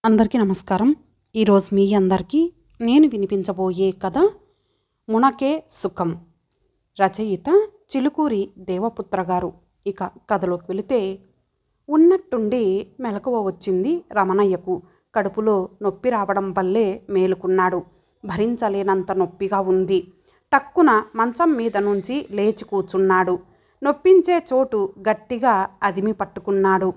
అందరికీ నమస్కారం. ఈరోజు మీ అందరికీ నేను వినిపించబోయే కథ మునకే సుఖం. రచయిత చిలుకూరి దేవపుత్ర గారు. ఇక కథలోకి వెళితే, ఉన్నట్టుండి మెలకువ వచ్చింది రమణయ్యకు. కడుపులో నొప్పి రావడం వల్లే మేలుకున్నాడు. భరించలేనంత నొప్పిగా ఉంది. టక్కున మంచం మీద నుంచి లేచి కూర్చున్నాడు. నొప్పించే చోటు గట్టిగా అదిమి పట్టుకున్నాడు.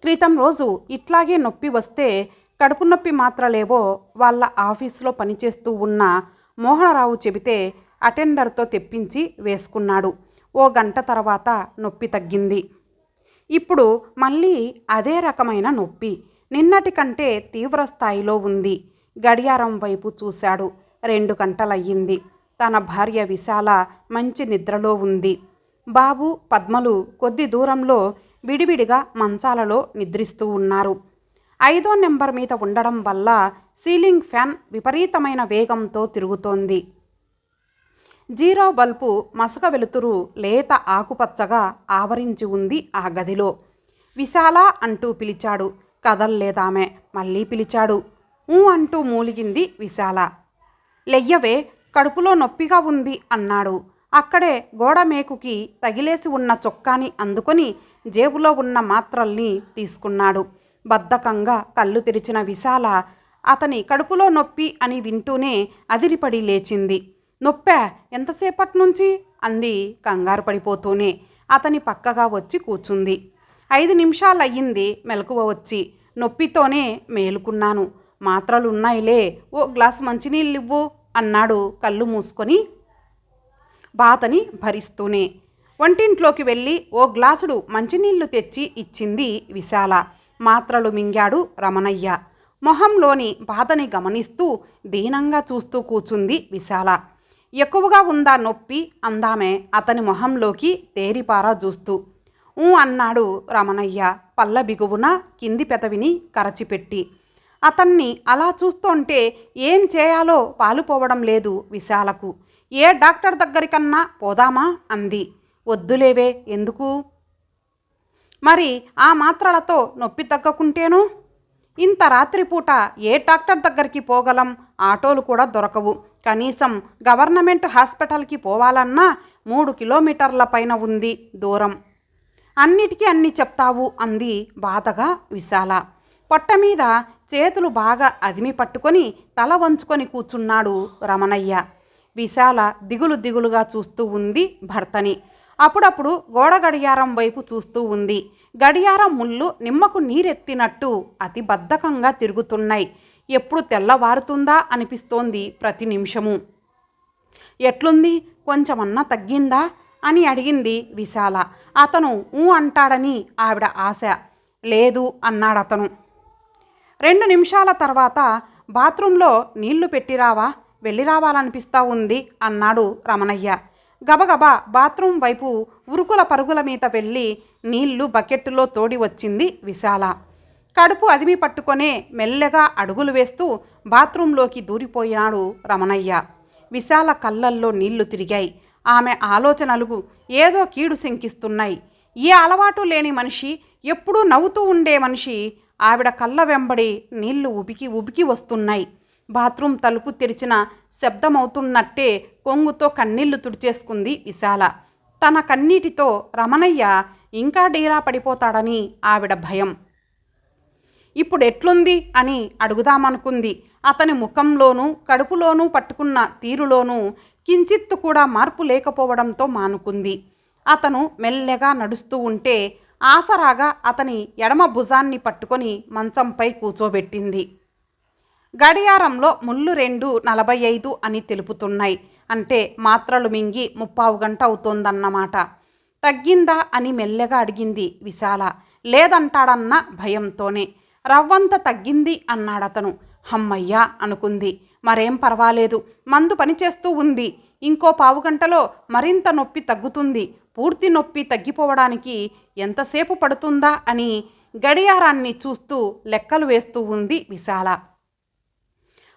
క్రితం రోజు ఇట్లాగే నొప్పి వస్తే కడుపు నొప్పి మాత్రలేవో వాళ్ళ ఆఫీసులో పనిచేస్తూ ఉన్న మోహనరావు చెబితే అటెండర్తో తెప్పించి వేసుకున్నాడు. ఓ గంట తర్వాత నొప్పి తగ్గింది. ఇప్పుడు మళ్ళీ అదే రకమైన నొప్పి. నిన్నటి కంటే తీవ్ర స్థాయిలో ఉంది. గడియారం వైపు చూశాడు. 2 గంటలయ్యింది. తన భార్య విశాల మంచి నిద్రలో ఉంది. బాబు పద్మలు కొద్ది దూరంలో విడివిడిగా మంచాలలో నిద్రిస్తూ ఉన్నారు. 5వ నెంబర్ మీద ఉండడం వల్ల సీలింగ్ ఫ్యాన్ విపరీతమైన వేగంతో తిరుగుతోంది. జీరో బల్బు మసక వెలుతురు లేత ఆకుపచ్చగా ఆవరించి ఉంది ఆ గదిలో. విశాల అంటూ పిలిచాడు. కదల్లేదామె. మళ్ళీ పిలిచాడు. అంటూ మూలిగింది విశాల. లెయ్యవే, కడుపులో నొప్పిగా ఉంది అన్నాడు. అక్కడే గోడ మేకుకి తగిలేసి ఉన్న చొక్కాని అందుకొని జేబులో ఉన్న మాత్రల్ని తీసుకున్నాడు. బద్ధకంగా కళ్ళు తెరిచిన విశాల అతని కడుపులో నొప్పి అని వింటూనే అదిరిపడి లేచింది. నొప్పా? ఎంతసేపటి నుంచి అంది కంగారు పడిపోతూనే. అతని పక్కగా వచ్చి కూర్చుంది. 5 నిమిషాలయ్యింది మెలకువ వచ్చి. నొప్పితోనే మేలుకున్నాను. మాత్రలున్నాయిలే, ఓ గ్లాసు మంచినీళ్ళివ్వు అన్నాడు కళ్ళు మూసుకొని బాధని భరిస్తూనే. వంటింట్లోకి వెళ్ళి ఓ గ్లాసుడు మంచినీళ్లు తెచ్చి ఇచ్చింది విశాల. మాత్రలు మింగాడు రమణయ్య. మొహంలోని బాధని గమనిస్తూ దీనంగా చూస్తూ కూర్చుంది విశాల. ఎక్కువగా ఉందా నొప్పి అందామె అతని మొహంలోకి తేరిపారా చూస్తూ. అన్నాడు రమణయ్య పళ్ళ బిగువున కింది పెదవిని కరచిపెట్టి. అతన్ని అలా చూస్తుంటే ఏం చేయాలో పాలుపోవడం లేదు విశాలకు. ఏ డాక్టర్ దగ్గరికన్నా పోదామా అంది. వద్దులేవే, ఎందుకు? మరి ఆ మాత్రలతో నొప్పి తగ్గకుంటేను? ఇంత రాత్రిపూట ఏ డాక్టర్ దగ్గరికి పోగలం? ఆటోలు కూడా దొరకవు. కనీసం గవర్నమెంట్ హాస్పిటల్కి పోవాలన్నా 3 కిలోమీటర్ల పైన ఉంది దూరం. అన్నిటికీ అన్ని చెప్తావు అంది బాధగా విశాల. పొట్ట మీద చేతులు బాగా అదిమి పట్టుకొని తల వంచుకొని కూర్చున్నాడు రమణయ్య. విశాల దిగులుగా చూస్తూ ఉంది భర్తని. అప్పుడప్పుడు గోడ గడియారం వైపు చూస్తూ ఉంది. గడియారం ముళ్ళు నిమ్మకు నీరెత్తినట్టు అతి బద్ధకంగా తిరుగుతున్నాయి. ఎప్పుడు తెల్లవారుతుందా అనిపిస్తోంది ప్రతి నిమిషము. ఎట్లుంది? కొంచెమన్నా తగ్గిందా అని అడిగింది విశాల. అతను అంటాడని ఆవిడ ఆశ. లేదు అన్నాడతను. 2 నిమిషాల తర్వాత బాత్రూంలో నీళ్లు పెట్టిరావా? వెళ్ళి రావాలనిపిస్తా ఉంది అన్నాడు రమణయ్య. గబగబా బాత్రూం వైపు ఉరుకుల పరుగుల మీద వెళ్ళి నీళ్లు బకెట్టులో తోడి వచ్చింది విశాల. కడుపు అదిమి పట్టుకొనే మెల్లగా అడుగులు వేస్తూ బాత్రూంలోకి దూరిపోయినాడు రమణయ్య. విశాల కళ్ళల్లో నీళ్లు తిరిగాయి. ఆమె ఆలోచనలు ఏదో కీడు శంకిస్తున్నాయి. ఏ అలవాటు లేని మనిషి, ఎప్పుడూ నవ్వుతూ ఉండే మనిషి, ఆవిడ కళ్ళ వెంబడి నీళ్లు ఉబికి వస్తున్నాయి. బాత్రూం తలుపు తెరిచిన శబ్దమవుతున్నట్టే కొంగుతో కన్నీళ్లు తుడిచేసుకుంది విశాల. తన కన్నీటితో రమణయ్య ఇంకా డీలా పడిపోతాడని ఆవిడ భయం. ఇప్పుడు ఎట్లుంది అని అడుగుదామనుకుంది. అతని ముఖంలోనూ కడుపులోనూ పట్టుకున్న తీరులోనూ కించిత్తు కూడా మార్పు లేకపోవడంతో మానుకుంది. అతను మెల్లగా నడుస్తూ ఉంటే ఆసరాగా అతని ఎడమ భుజాన్ని పట్టుకొని మంచంపై కూర్చోబెట్టింది. గడియారంలో ముళ్ళు 2:45 అని తెలుపుతున్నాయి. అంటే మాత్రలు మింగి 3/4 గంట అవుతోందన్నమాట. తగ్గిందా అని మెల్లగా అడిగింది విశాల. లేదంటాడన్న భయంతోనే. రవ్వంత తగ్గింది అన్నాడతను. హమ్మయ్యా అనుకుంది. మరేం పర్వాలేదు, మందు పనిచేస్తూ ఉంది. ఇంకో 1/4 గంటలో మరింత నొప్పి తగ్గుతుంది. పూర్తి నొప్పి తగ్గిపోవడానికి ఎంతసేపు పడుతుందా అని గడియారాన్ని చూస్తూ లెక్కలు వేస్తూ ఉంది విశాల.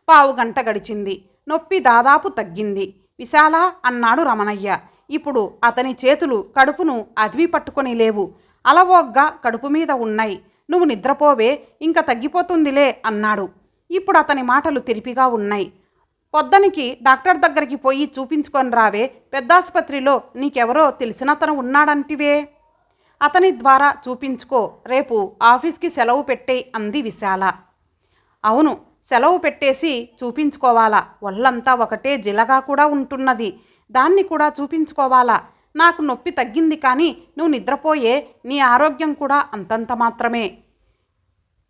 1/4 గంట గడిచింది. నొప్పి దాదాపు తగ్గింది. విశాల అన్నాడు రమణయ్య. ఇప్పుడు అతని చేతులు కడుపును అదిమి పట్టుకొని లేవు. అలవోగ్గా కడుపు మీద ఉన్నాయి. నువ్వు నిద్రపోవే, ఇంకా తగ్గిపోతుందిలే అన్నాడు. ఇప్పుడు అతని మాటలు తెరిపిగా ఉన్నాయి. పొద్దనికి డాక్టర్ దగ్గరికి పోయి చూపించుకొని రావే, పెద్దాసుపత్రిలో నీకెవరో తెలిసినతను ఉన్నాడంటివే, అతని ద్వారా చూపించుకో, రేపు ఆఫీస్కి సెలవు పెట్టేయ్ అంది విశాల. అవును, సెలవు పెట్టేసి చూపించుకోవాలా, ఒళ్ళంతా ఒకటే జిలగా కూడా ఉంటున్నది, దాన్ని కూడా చూపించుకోవాలా. నాకు నొప్పి తగ్గింది కానీ నువ్వు నిద్రపోయే, నీ ఆరోగ్యం కూడా అంతంత మాత్రమే,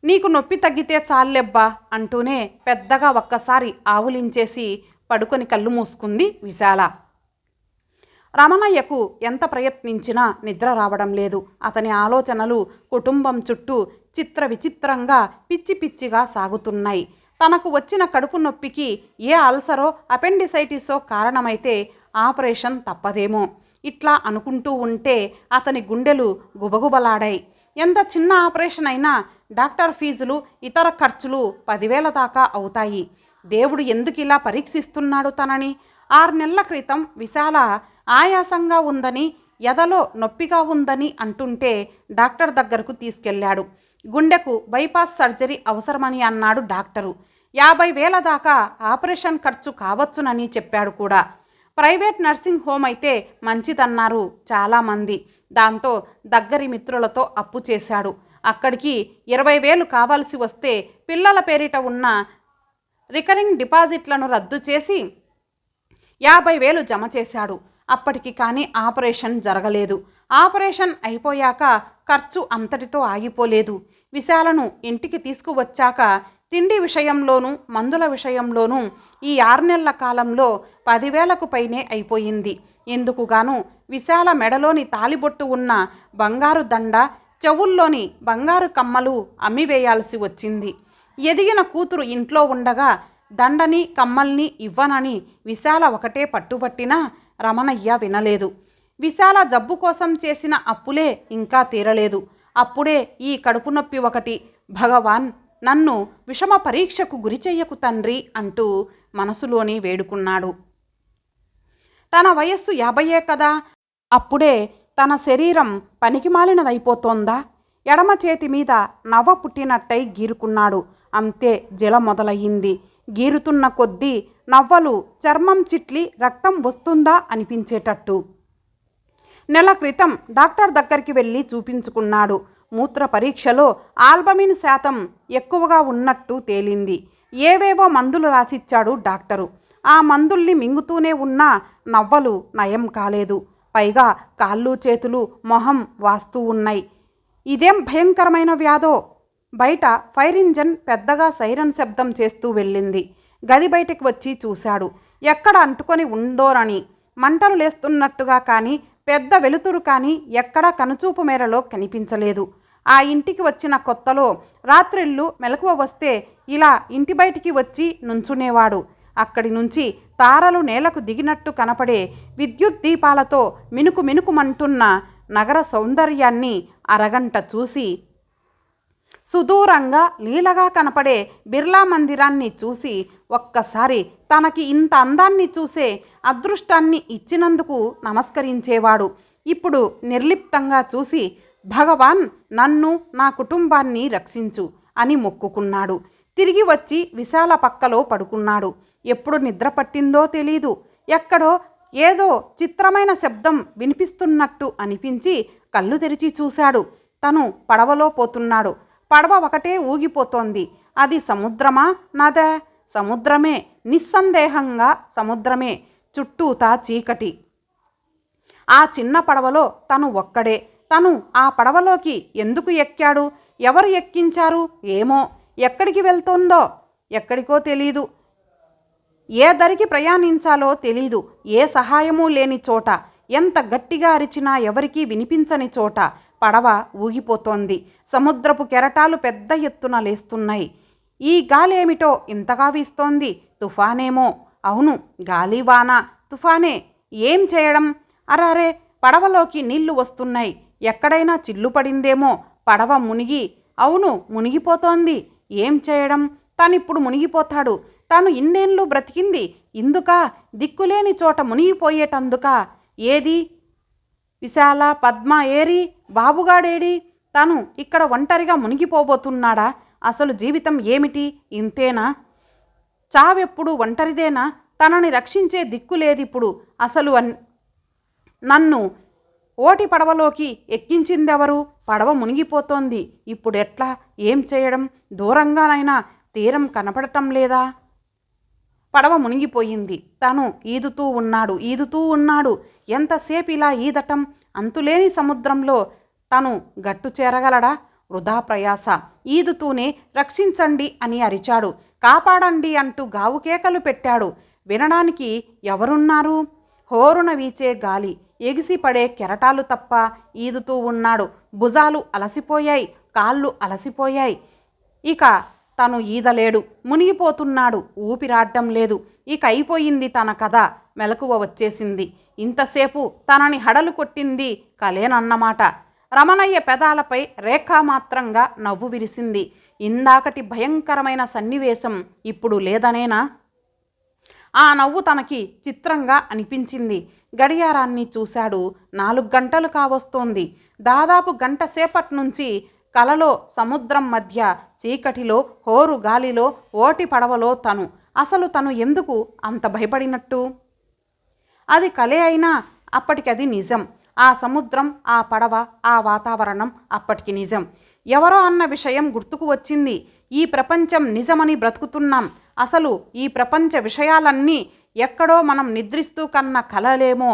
నీకు నొప్పి తగ్గితే చాలెబ్బా అంటూనే పెద్దగా ఒక్కసారి ఆవులించేసి పడుకొని కళ్ళు మూసుకుంది విశాల. రమణయ్యకు ఎంత ప్రయత్నించినా నిద్ర రావడం లేదు. అతని ఆలోచనలు కుటుంబం చుట్టూ చిత్ర విచిత్రంగా పిచ్చి పిచ్చిగా సాగుతున్నాయి. తనకు వచ్చిన కడుపు నొప్పికి ఏ అల్సరో అపెండిసైటిసో కారణమైతే ఆపరేషన్ తప్పదేమో, ఇట్లా అనుకుంటూ ఉంటే అతని గుండెలు గుబగుబలాడాయి. ఎంత చిన్న ఆపరేషన్ అయినా డాక్టర్ ఫీజులు, ఇతర ఖర్చులు 10,000 దాకా అవుతాయి. దేవుడు ఎందుకు ఇలా పరీక్షిస్తున్నాడు తనని? 6 నెలల క్రితం విశాల ఆయాసంగా ఉందని, ఎదలో నొప్పిగా ఉందని అంటుంటే డాక్టర్ దగ్గరకు తీసుకెళ్లాడు. గుండెకు బైపాస్ సర్జరీ అవసరమని అన్నాడు డాక్టరు. 50,000 దాకా ఆపరేషన్ ఖర్చు కావచ్చునని చెప్పాడు కూడా. ప్రైవేట్ నర్సింగ్ హోమ్ అయితే మంచిదన్నారు చాలామంది. దాంతో దగ్గరి మిత్రులతో అప్పు చేశాడు. అక్కడికి 20,000 కావాల్సి వస్తే పిల్లల పేరిట ఉన్న రికరింగ్ డిపాజిట్లను రద్దు చేసి 50,000 జమ చేశాడు. అప్పటికి కానీ ఆపరేషన్ జరగలేదు. ఆపరేషన్ అయిపోయాక ఖర్చు అంతటితో ఆగిపోలేదు. విశాలను ఇంటికి తీసుకువచ్చాక తిండి విషయంలోనూ మందుల విషయంలోనూ ఈ 6 నెలల కాలంలో 10,000కు పైనే అయిపోయింది. ఎందుకుగాను విశాల మెడలోని తాలిబొట్టు ఉన్న బంగారు దండ, చెవుల్లోని బంగారు కమ్మలు అమ్మివేయాల్సి వచ్చింది. ఎదిగిన కూతురు ఇంట్లో ఉండగా దండని కమ్మల్ని ఇవ్వనని విశాల ఒకటే పట్టుబట్టినా రమణయ్య వినలేదు. విశాల జబ్బు కోసం చేసిన అప్పులే ఇంకా తీరలేదు. అప్పుడే ఈ కడుపు నొప్పి ఒకటి. భగవాన్, నన్ను విషమ పరీక్షకు గురిచెయ్యకు తండ్రి అంటూ మనసులోని వేడుకున్నాడు. తన వయస్సు 50 కదా, అప్పుడే తన శరీరం పనికిమాలినదైపోతోందా? ఎడమ చేతి మీద నవ్వ పుట్టినట్టయి గీరుకున్నాడు. అంతే, జల మొదలయ్యింది. గీరుతున్న కొద్దీ నవ్వలు చర్మం చిట్లి రక్తం వస్తుందా అనిపించేటట్టు. నెల క్రితం డాక్టర్ దగ్గరికి వెళ్ళి చూపించుకున్నాడు. మూత్ర పరీక్షలో ఆల్బమిన్ శాతం ఎక్కువగా ఉన్నట్టు తేలింది. ఏవేవో మందులు రాసిచ్చాడు డాక్టరు. ఆ మందుల్ని మింగుతూనే ఉన్నా నవ్వలు నయం కాలేదు. పైగా కాళ్ళు చేతులు మొహం వాస్తూ ఉన్నాయి. ఇదేం భయంకరమైన వ్యాధో! బయట ఫైర్ ఇంజన్ పెద్దగా సైరన్ శబ్దం చేస్తూ వెళ్ళింది. గది బయటికి వచ్చి చూశాడు. ఎక్కడ అంటుకొని ఉందోనని. మంటలు లేస్తున్నట్టుగా కానీ పెద్ద వెలుతురు కానీ ఎక్కడా కనుచూపు మేరలో కనిపించలేదు. ఆ ఇంటికి వచ్చిన కొత్తలో రాత్రిళ్ళు మెలకువ వస్తే ఇలా ఇంటి బయటికి వచ్చి నుంచునేవాడు. అక్కడి నుంచి తారలు నేలకు దిగినట్టు కనపడే విద్యుత్ దీపాలతో మినుకు మినుకుమంటున్న నగర సౌందర్యాన్ని అరగంట చూసి, సుదూరంగా లీలగా కనపడే బిర్లా మందిరాన్ని చూసి ఒక్కసారి తనకి ఇంత అందాన్ని చూసే అదృష్టాన్ని ఇచ్చినందుకు నమస్కరించేవాడు. ఇప్పుడు నిర్లిప్తంగా చూసి, భగవాన్, నన్ను నా కుటుంబాన్ని రక్షించు అని మొక్కుకున్నాడు. తిరిగి వచ్చి విశాల పక్కలో పడుకున్నాడు. ఎప్పుడు నిద్ర పట్టిందో తెలీదు. ఎక్కడో ఏదో చిత్రమైన శబ్దం వినిపిస్తున్నట్టు అనిపించి కళ్ళు తెరిచి చూశాడు. తను పడవలో పోతున్నాడు. పడవ ఒకటే ఊగిపోతోంది. అది సముద్రమా నదా? సముద్రమే, నిస్సందేహంగా సముద్రమే. చుట్టూతా చీకటి. ఆ చిన్న పడవలో తను ఒక్కడే. తను ఆ పడవలోకి ఎందుకు ఎక్కాడు? ఎవరు ఎక్కించారు? ఏమో. ఎక్కడికి వెళ్తోందో? ఎక్కడికో తెలీదు. ఏ దరికి ప్రయాణించాలో తెలీదు. ఏ సహాయమూ లేని చోట, ఎంత గట్టిగా అరిచినా ఎవరికీ వినిపించని చోట పడవ ఊగిపోతోంది. సముద్రపు కెరటాలు పెద్ద ఎత్తున లేస్తున్నాయి. ఈ గాలేమిటో ఇంతగా వీస్తోంది. తుఫానేమో. అవును, గాలి వాన తుఫానే. ఏం చేయడం? అరారే, పడవలోకి నీళ్లు వస్తున్నాయి. ఎక్కడైనా చిల్లు పడిందేమో. పడవ మునిగి, అవును మునిగిపోతోంది. ఏం చేయడం? తనిప్పుడు మునిగిపోతాడు. తాను ఇన్నేళ్ళు బ్రతికింది ఇందుక? దిక్కులేని చోట మునిగిపోయేటందుక? ఏది? విశాల, పద్మ ఏరి? బాబుగాడేడి? తను ఇక్కడ ఒంటరిగా మునిగిపోబోతున్నాడా? అసలు జీవితం ఏమిటి? ఇంతేనా? చావెప్పుడు ఒంటరిదేనా? తనని రక్షించే దిక్కు లేదిప్పుడు. అసలు నన్ను ఓటి పడవలోకి ఎక్కించిందెవరు? పడవ మునిగిపోతోంది. ఇప్పుడెట్లా? ఏం చేయడం? దూరంగానైనా తీరం కనపడటం లేదా? పడవ మునిగిపోయింది. తను ఈదుతూ ఉన్నాడు. ఎంతసేపు ఇలా ఈదటం? అంతులేని సముద్రంలో తను గట్టు చేరగలడా? వృధా ప్రయాస. ఈదుతూనే రక్షించండి అని అరిచాడు. కాపాడండి అంటూ గావుకేకలు పెట్టాడు. వినడానికి ఎవరున్నారు? హోరున వీచే గాలి, ఎగిసిపడే కెరటాలు తప్ప. ఈదుతూ ఉన్నాడు. భుజాలు అలసిపోయాయి, కాళ్ళు అలసిపోయాయి. ఇక తను ఈదలేడు. మునిగిపోతున్నాడు. ఊపిరాడ్డం లేదు. ఇక అయిపోయింది తన కథ. మెలకువ వచ్చేసింది. ఇంతసేపు తనని హడలు కొట్టింది కలేనన్నమాట. రమణయ్య పెదాలపై రేఖామాత్రంగా నవ్వు విరిసింది. ఇందాకటి భయంకరమైన సన్నివేశం ఇప్పుడు లేదనేనా? ఆ నవ్వు తనకి చిత్రంగా అనిపించింది. గడియారాన్ని చూశాడు. 4 గంటలు కావస్తోంది. దాదాపు గంట సేపటి నుంచి కలలో సముద్రం మధ్య చీకటిలో హోరు గాలిలో ఓటి పడవలో తను. అసలు తను ఎందుకు అంత భయపడినట్టు? అది కలే అయినా అప్పటికది నిజం. ఆ సముద్రం, ఆ పడవ, ఆ వాతావరణం అప్పటికి నిజం. ఎవరో అన్న విషయం గుర్తుకు వచ్చింది. ఈ ప్రపంచం నిజమని బ్రతుకుతున్నాం. అసలు ఈ ప్రపంచ విషయాలన్నీ ఎక్కడో మనం నిద్రిస్తూ కన్న కలలేమో.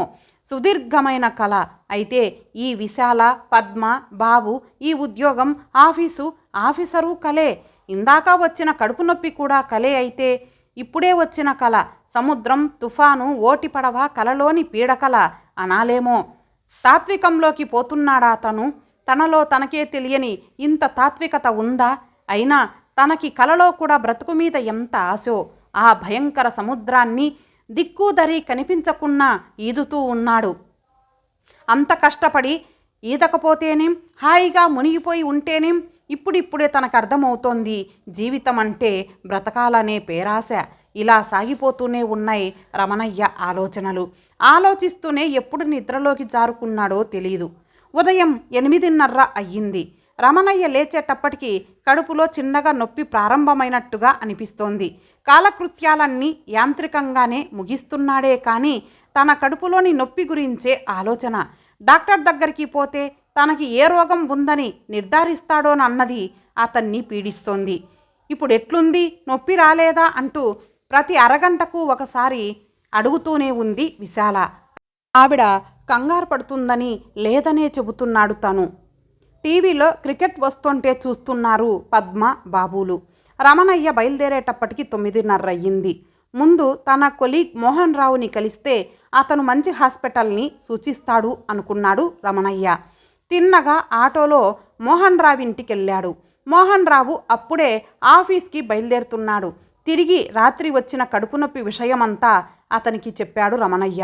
సుదీర్ఘమైన కళ. అయితే ఈ విశాల, పద్మ, బాబు, ఈ ఉద్యోగం, ఆఫీసరు కలే. ఇందాక వచ్చిన కడుపు నొప్పి కూడా కలే అయితే ఇప్పుడే వచ్చిన కళ, సముద్రం, తుఫాను, ఓటి పడవ కలలోని పీడకల అనాలేమో. తాత్వికంలోకి పోతున్నాడా తను? తనలో తనకే తెలియని ఇంత తాత్వికత ఉందా? అయినా తనకి కలలో కూడా బ్రతుకు మీద ఎంత ఆశో. ఆ భయంకర సముద్రాన్ని దిక్కుదరి కనిపించకున్నా ఈదుతూ ఉన్నాడు. అంత కష్టపడి ఈదకపోతేనేం? హాయిగా మునిగిపోయి ఉంటేనేం? ఇప్పుడిప్పుడే తనకు అర్థమవుతోంది జీవితం అంటే బ్రతకాలనే పేరాశ. ఇలా సాగిపోతూనే ఉన్నాయి రమణయ్య ఆలోచనలు. ఆలోచిస్తూనే ఎప్పుడు నిద్రలోకి జారుకున్నాడో తెలీదు. ఉదయం 8:30 అయ్యింది. రమణయ్య లేచేటప్పటికి కడుపులో చిన్నగా నొప్పి ప్రారంభమైనట్టుగా అనిపిస్తోంది. కాలకృత్యాలన్నీ యాంత్రికంగానే ముగిస్తున్నాడే కానీ తన కడుపులోని నొప్పి గురించే ఆలోచన. డాక్టర్ దగ్గరికి పోతే తనకి ఏ రోగం ఉందని నిర్ధారిస్తాడోనన్నది అతన్ని పీడిస్తోంది. ఇప్పుడు ఎట్లుంది? నొప్పి రాలేదా అంటూ ప్రతి అరగంటకు ఒకసారి అడుగుతూనే ఉంది విశాల. ఆవిడ కంగారు పడుతుందని లేదనే చెబుతున్నాడు తను. టీవీలో క్రికెట్ వస్తుంటే చూస్తున్నారు పద్మ, బాబులు. రమణయ్య బయలుదేరేటప్పటికి 9:30 అయ్యింది. ముందు తన కొలీగ్ మోహన్ రావుని కలిస్తే అతను మంచి హాస్పిటల్ని సూచిస్తాడు అనుకున్నాడు రమణయ్య. తిన్నగా ఆటోలో మోహన్ రావు ఇంటికెళ్ళాడు. మోహన్ రావు అప్పుడే ఆఫీస్కి బయలుదేరుతున్నాడు. తిరిగి రాత్రి వచ్చిన కడుపు నొప్పి విషయమంతా అతనికి చెప్పాడు రమణయ్య.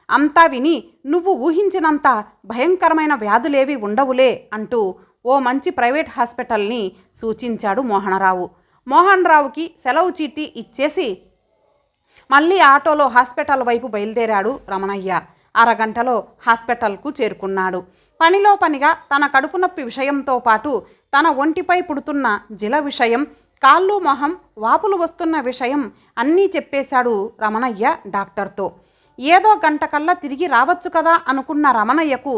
అంతా విని నువ్వు ఊహించినంత భయంకరమైన వ్యాధులేవి ఉండవులే అంటూ ఓ మంచి ప్రైవేట్ హాస్పిటల్ని సూచించాడు మోహనరావు. మోహన్ రావుకి సెలవు చీటీ ఇచ్చేసి మళ్ళీ ఆటోలో హాస్పిటల్ వైపు బయలుదేరాడు రమణయ్య. అరగంటలో హాస్పిటల్కు చేరుకున్నాడు. పనిలో పనిగా తన కడుపు నొప్పి విషయంతో పాటు తన ఒంటిపై పుడుతున్న జిల విషయం, కాళ్ళు మొహం వాపులు వస్తున్న విషయం అన్నీ చెప్పేశాడు రమణయ్య డాక్టర్తో. ఏదో గంట కల్లా తిరిగి రావచ్చు కదా అనుకున్న రమణయ్యకు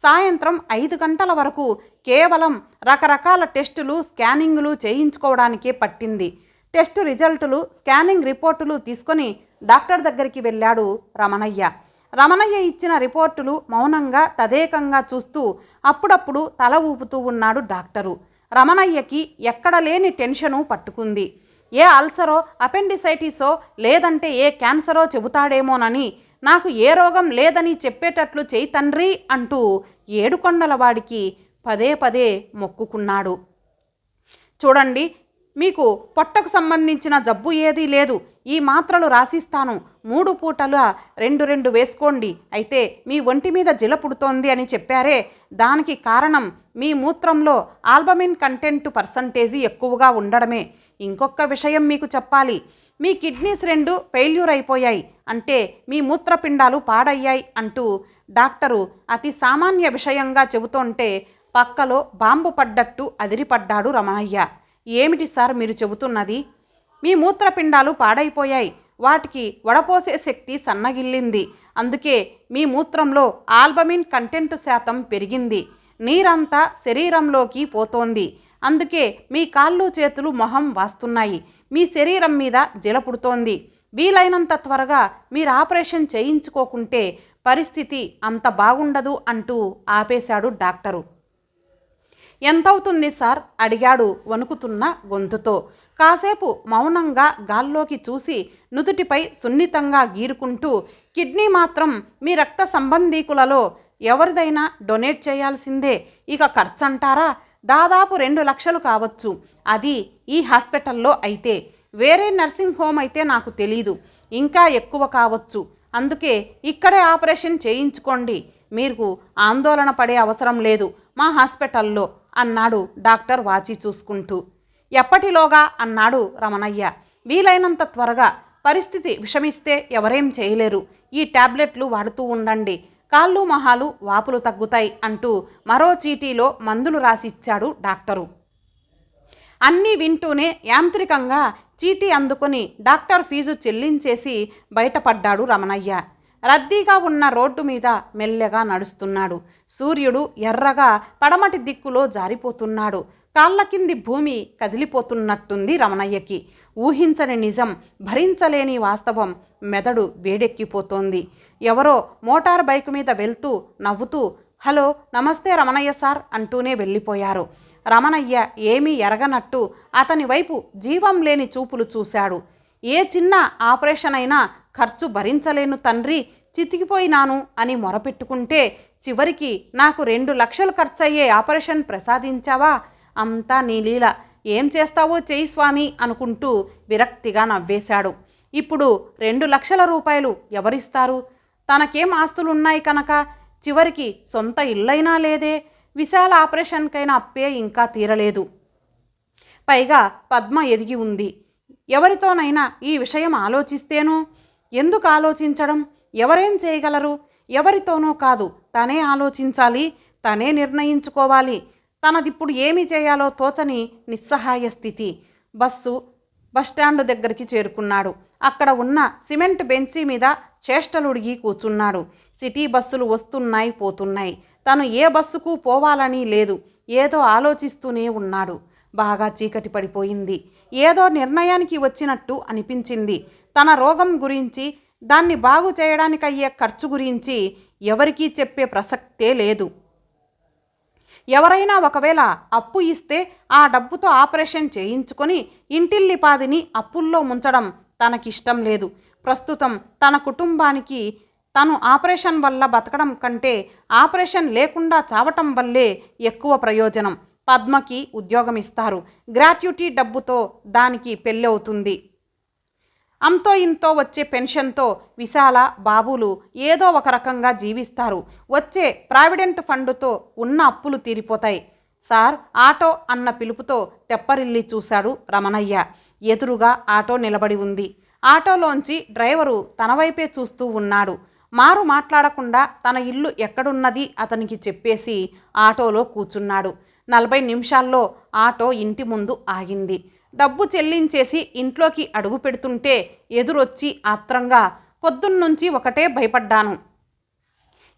సాయంత్రం 5 గంటల వరకు కేవలం రకరకాల టెస్టులు, స్కానింగులు చేయించుకోవడానికే పట్టింది. టెస్టు రిజల్టులు, స్కానింగ్ రిపోర్టులు తీసుకొని డాక్టర్ దగ్గరికి వెళ్ళాడు రమణయ్య. రమణయ్య ఇచ్చిన రిపోర్టులు మౌనంగా తదేకంగా చూస్తూ అప్పుడప్పుడు తల ఊపుతూ ఉన్నాడు డాక్టరు. రమణయ్యకి ఎక్కడ లేని టెన్షను పట్టుకుంది. ఏ అల్సరో, అపెండిసైటిసో లేదంటే ఏ క్యాన్సరో చెబుతాడేమోనని, నాకు ఏ రోగం లేదని చెప్పేటట్లు చేయి తండ్రి అంటూ ఏడుకొండలవాడికి పదే పదే మొక్కుకున్నాడు. చూడండి, మీకు పొట్టకు సంబంధించిన జబ్బు ఏదీ లేదు. ఈ మాత్రలు రాసిస్తాను. 3 పూటల 2 వేసుకోండి. అయితే మీ ఒంటి మీద జిల పుడుతోంది అని చెప్పారే, దానికి కారణం మీ మూత్రంలో ఆల్బమిన్ కంటెంట్ పర్సంటేజీ ఎక్కువగా ఉండడమే. ఇంకొక విషయం మీకు చెప్పాలి. మీ కిడ్నీస్ 2 ఫెయిల్యూర్ అయిపోయాయి. అంటే మీ మూత్రపిండాలు పాడయ్యాయి అంటూ డాక్టరు అతి సామాన్య విషయంగా చెబుతుంటే పక్కలో బాంబు పడ్డట్టు అదిరిపడ్డాడు రమణయ్య. ఏమిటి సార్ మీరు చెబుతున్నది? మీ మూత్రపిండాలు పాడైపోయాయి. వాటికి వడపోసే శక్తి సన్నగిల్లింది. అందుకే మీ మూత్రంలో ఆల్బమిన్ కంటెంట్ శాతం పెరిగింది. నీరంతా శరీరంలోకి పోతోంది. అందుకే మీ కాళ్ళు చేతులు మొహం వాస్తున్నాయి. మీ శరీరం మీద జల పుడుతోంది. వీలైనంత త్వరగా మీరు ఆపరేషన్ చేయించుకోకుంటే పరిస్థితి అంత బాగుండదు అంటూ ఆపేశాడు డాక్టరు. ఎంతవుతుంది సార్? అడిగాడు వణుకుతున్న గొంతుతో. కాసేపు మౌనంగా గాల్లోకి చూసి నుదుటిపై సున్నితంగా గీరుకుంటూ, కిడ్నీ మాత్రం మీ రక్త సంబంధీకులలో ఎవరిదైనా డొనేట్ చేయాల్సిందే. ఇక ఖర్చంటారా? దాదాపు 2 లక్షలు కావచ్చు. అది ఈ హాస్పిటల్లో అయితే. వేరే నర్సింగ్ హోమ్ అయితే నాకు తెలీదు. ఇంకా ఎక్కువ కావచ్చు. అందుకే ఇక్కడే ఆపరేషన్ చేయించుకోండి. మీకు ఆందోళన పడే అవసరం లేదు మా హాస్పిటల్లో అన్నాడు డాక్టర్ వాచి చూసుకుంటూ. ఎప్పటిలోగా అన్నాడు రమణయ్య. వీలైనంత త్వరగా. పరిస్థితి విషమిస్తే ఎవరేం చేయలేరు. ఈ టాబ్లెట్లు వాడుతూ ఉండండి. కాళ్ళు మొహాలు వాపులు తగ్గుతాయి అంటూ మరో చీటీలో మందులు రాసిచ్చాడు డాక్టరు. అన్నీ వింటూనే యాంత్రికంగా చీటీ అందుకొని డాక్టర్ ఫీజు చెల్లించేసి బయటపడ్డాడు రమణయ్య. రద్దీగా ఉన్న రోడ్డు మీద మెల్లగా నడుస్తున్నాడు. సూర్యుడు ఎర్రగా పడమటి దిక్కులో జారిపోతున్నాడు. కాళ్ళ కింది భూమి కదిలిపోతున్నట్టుంది రమణయ్యకి. ఊహించని నిజం, భరించలేని వాస్తవం మెదడు వేడెక్కిపోతోంది. ఎవరో మోటార్ బైక్ మీద వెళ్తూ నవ్వుతూ హలో నమస్తే రమణయ్య సార్ అంటూనే వెళ్ళిపోయారు. రమణయ్య ఏమీ ఎరగనట్టు అతని వైపు జీవం లేని చూపులు చూశాడు. ఏ చిన్న ఆపరేషన్ అయినా ఖర్చు భరించలేను తండ్రి, చితికిపోయినాను అని మొరపెట్టుకుంటే చివరికి నాకు 2 లక్షలు ఖర్చయ్యే ఆపరేషన్ ప్రసాదించావా? అంతా నీ లీల. ఏం చేస్తావో చేయి స్వామి అనుకుంటూ విరక్తిగా నవ్వేశాడు. ఇప్పుడు 2 లక్షల రూపాయలు ఎవరిస్తారు? తనకేం ఆస్తులున్నాయి కనుక చివరికి సొంత ఇల్లైనా లేదే. విశాల ఆపరేషన్కైనా అప్పే ఇంకా తీరలేదు. పైగా పద్మ ఎదిగి ఉంది. ఎవరితోనైనా ఈ విషయం ఆలోచిస్తేనో? ఎందుకు ఆలోచించడం? ఎవరేం చేయగలరు? ఎవరితోనో కాదు, తనే ఆలోచించాలి, తనే నిర్ణయించుకోవాలి. తనదిప్పుడు ఏమి చేయాలో తోచని నిస్సహాయ స్థితి. బస్టాండు దగ్గరికి చేరుకున్నాడు. అక్కడ ఉన్న సిమెంట్ బెంచీ మీద చేష్టలుడిగి కూర్చున్నాడు. సిటీ బస్సులు వస్తున్నాయి పోతున్నాయి. తను ఏ బస్సుకు పోవాలని లేదు. ఏదో ఆలోచిస్తూనే ఉన్నాడు. బాగా చీకటి పడిపోయింది. ఏదో నిర్ణయానికి వచ్చినట్టు అనిపించింది. తన రోగం గురించి, దాన్ని బాగు చేయడానికి అయ్యే ఖర్చు గురించి ఎవరికీ చెప్పే ప్రసక్తే లేదు. ఎవరైనా ఒకవేళ అప్పు ఇస్తే ఆ డబ్బుతో ఆపరేషన్ చేయించుకొని ఇంటిల్లిపాదిని అప్పుల్లో ముంచడం తనకిష్టం లేదు. ప్రస్తుతం తన కుటుంబానికి తను ఆపరేషన్ వల్ల బతకడం కంటే ఆపరేషన్ లేకుండా చావటం వల్లే ఎక్కువ ప్రయోజనం. పద్మకి ఉద్యోగం ఇస్తారు. గ్రాట్యుటీ డబ్బుతో దానికి పెళ్ళి అవుతుంది. అంతో ఇంతో వచ్చే పెన్షన్తో విశాల, బాబులు ఏదో ఒక రకంగా జీవిస్తారు. వచ్చే ప్రావిడెంట్ ఫండుతో ఉన్న అప్పులు తీరిపోతాయి. సార్ ఆటో అన్న పిలుపుతో తెప్పరిల్లి చూశాడు రమణయ్య. ఎదురుగా ఆటో నిలబడి ఉంది. ఆటోలోంచి డ్రైవరు తన వైపే చూస్తూ ఉన్నాడు. మారు మాట్లాడకుండా తన ఇల్లు ఎక్కడున్నది అతనికి చెప్పేసి ఆటోలో కూర్చున్నాడు. 40 నిమిషాల్లో ఆటో ఇంటి ముందు ఆగింది. డబ్బు చెల్లించేసి ఇంట్లోకి అడుగు పెడుతుంటే ఎదురొచ్చి ఆత్రంగా, పొద్దున్నుంచి ఒకటే భయపడ్డాను.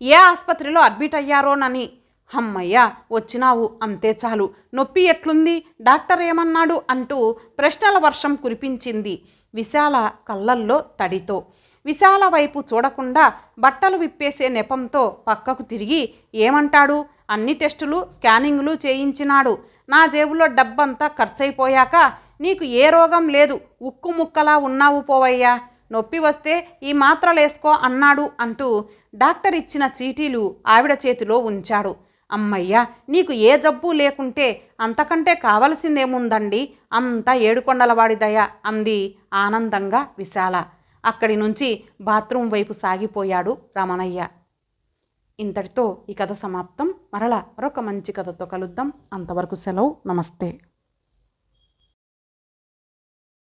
ఏ ఆసుపత్రిలో అడ్మిట్ అయ్యారోనని. హమ్మయ్య వచ్చినావు, అంతే చాలు. నొప్పి ఎట్లుంది? డాక్టర్ ఏమన్నాడు? అంటూ ప్రశ్నల వర్షం కురిపించింది విశాల కళ్ళల్లో తడితో. విశాల వైపు చూడకుండా బట్టలు విప్పేసే నెపంతో పక్కకు తిరిగి ఏమంటాడు? అన్ని టెస్టులు, స్కానింగ్లు చేయించినాడు. నా జేబులో డబ్బంతా ఖర్చయిపోయాక నీకు ఏ రోగం లేదు, ఉక్కు ముక్కలా ఉన్నావు పోవయ్యా. నొప్పి వస్తే ఈ మాత్రలేసుకో అన్నాడు అంటూ డాక్టర్ ఇచ్చిన చీటీలు ఆవిడ చేతిలో ఉంచాడు. అమ్మయ్య, నీకు ఏ జబ్బు లేకుంటే అంతకంటే కావలసిందేముందండి, అంతా ఏడుకొండలవాడి దయ అంది ఆనందంగా విశాల. అక్కడి నుంచి బాత్రూం వైపు సాగిపోయాడు రమణయ్య. ఇంతటితో ఈ కథ సమాప్తం. మరలా మరొక మంచి కథతో కలుద్దాం. అంతవరకు సెలవు. నమస్తే.